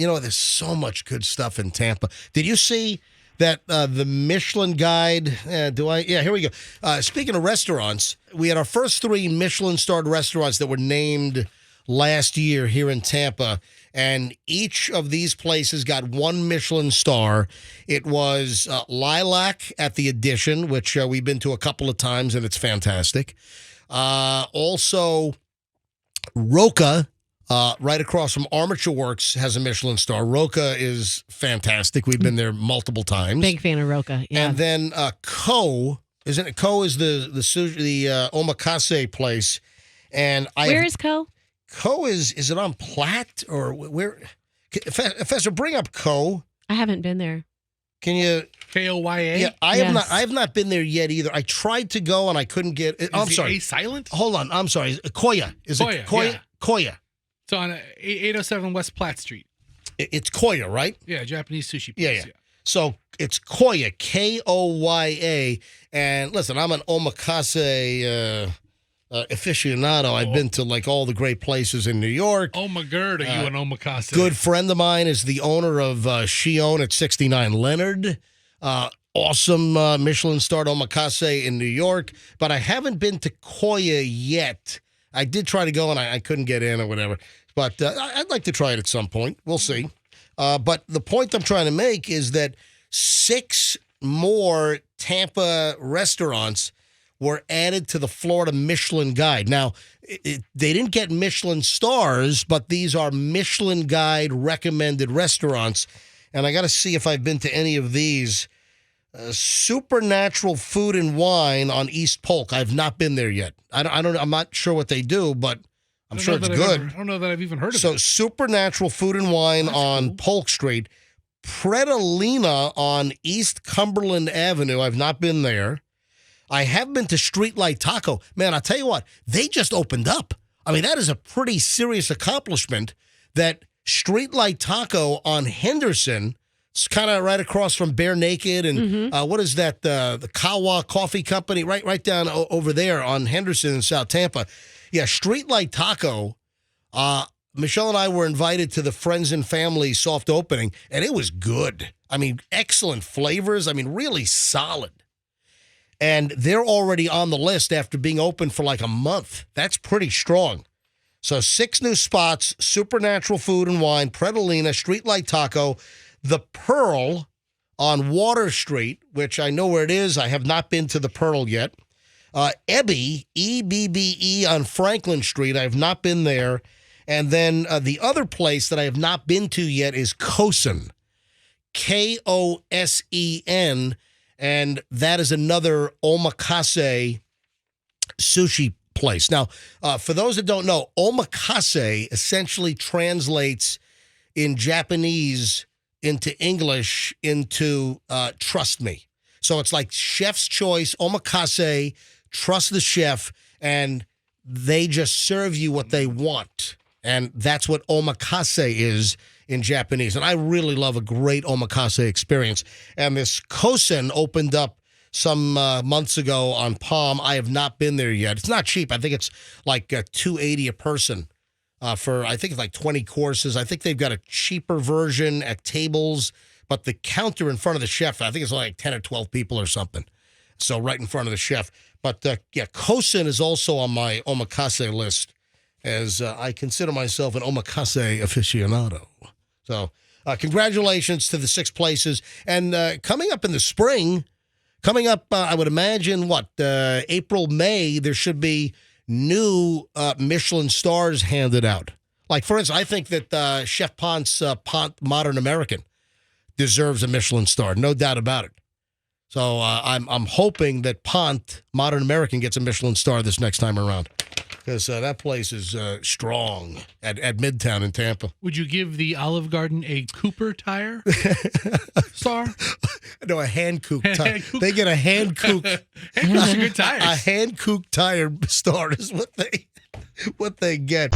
there's so much good stuff in Tampa. Did you see that the Michelin guide? Here we go. Speaking of restaurants, we had our first 3 Michelin-starred restaurants that were named last year here in Tampa, and each of these places got 1 Michelin star. It was Lilac at the Edition, which we've been to a couple of times, and it's fantastic. Also, Roca, right across from Armature Works, has a Michelin star. Roca is fantastic. We've been there multiple times. Big fan of Roca, yeah. And then Co, isn't it? Co is the omakase place. And Where is Co? Co is it on Platte or where? Professor, bring up Co. I haven't been there. Can you? Koya? Yeah, I have not been there yet either. I tried to go and I couldn't get. I'm sorry. A silent? Hold on. I'm sorry. Koya. Is it Koya? Yeah. Koya. It's on 807 West Platte Street. It's Koya, right? Yeah, Japanese sushi place. Yeah. So it's Koya, Koya. And listen, I'm an omakase aficionado. I've been to like all the great places in New York. Oh my God, are you an omakase? Good friend of mine is the owner of Shion at 69 Leonard. Awesome Michelin-starred omakase in New York. But I haven't been to Koya yet. I did try to go and I couldn't get in or whatever. But I'd like to try it at some point. We'll see. But the point I'm trying to make is that 6 more Tampa restaurants were added to the Florida Michelin Guide. Now, they didn't get Michelin stars, but these are Michelin Guide recommended restaurants. And I got to see if I've been to any of these. Supernatural Food and Wine on East Polk. I've not been there yet. I'm not sure what they do, but I'm sure it's good. I don't know that I've even heard of it. So Supernatural Food and Wine on cool. Polk Street. Predalina on East Cumberland Avenue. I've not been there. I have been to Streetlight Taco. Man, I'll tell you what, they just opened up. I mean, that is a pretty serious accomplishment that Streetlight Taco on Henderson, it's kind of right across from Bare Naked and what is that, the Kawa Coffee Company, right down over there on Henderson in South Tampa. Yeah, Streetlight Taco, Michelle and I were invited to the Friends and Family soft opening, and it was good. I mean, excellent flavors. I mean, really solid. And they're already on the list after being open for like a month. That's pretty strong. So 6 new spots, Supernatural Food and Wine, Predalina, Streetlight Taco, The Pearl on Water Street, which I know where it is. I have not been to The Pearl yet. Ebbe, E-B-B-E on Franklin Street. I have not been there. And then the other place that I have not been to yet is Kosen, Kosen. And that is another omakase sushi place. Now, for those that don't know, omakase essentially translates in Japanese into English into trust me. So it's like chef's choice, omakase, trust the chef, and they just serve you what they want. And that's what omakase is in Japanese. And I really love a great omakase experience. And this Kosen opened up some months ago on Palm. I have not been there yet. It's not cheap. I think it's like $280 a person for, I think it's like 20 courses. I think they've got a cheaper version at tables, but the counter in front of the chef, I think it's like 10 or 12 people or something. So right in front of the chef. But yeah, Kosen is also on my omakase list, as I consider myself an omakase aficionado. So congratulations to the 6 places. And coming up in the spring, I would imagine, April, May, there should be new Michelin stars handed out. Like, for instance, I think that Chef Pont's Pont Modern American deserves a Michelin star, no doubt about it. So I'm hoping that Pont Modern American gets a Michelin star this next time around, because that place is strong at Midtown in Tampa. Would you give the Olive Garden a Cooper tire star? No, a hand-cooked tire. They get a hand-cooked. Hand-cooked good tires. A hand-cooked tire star is what they get.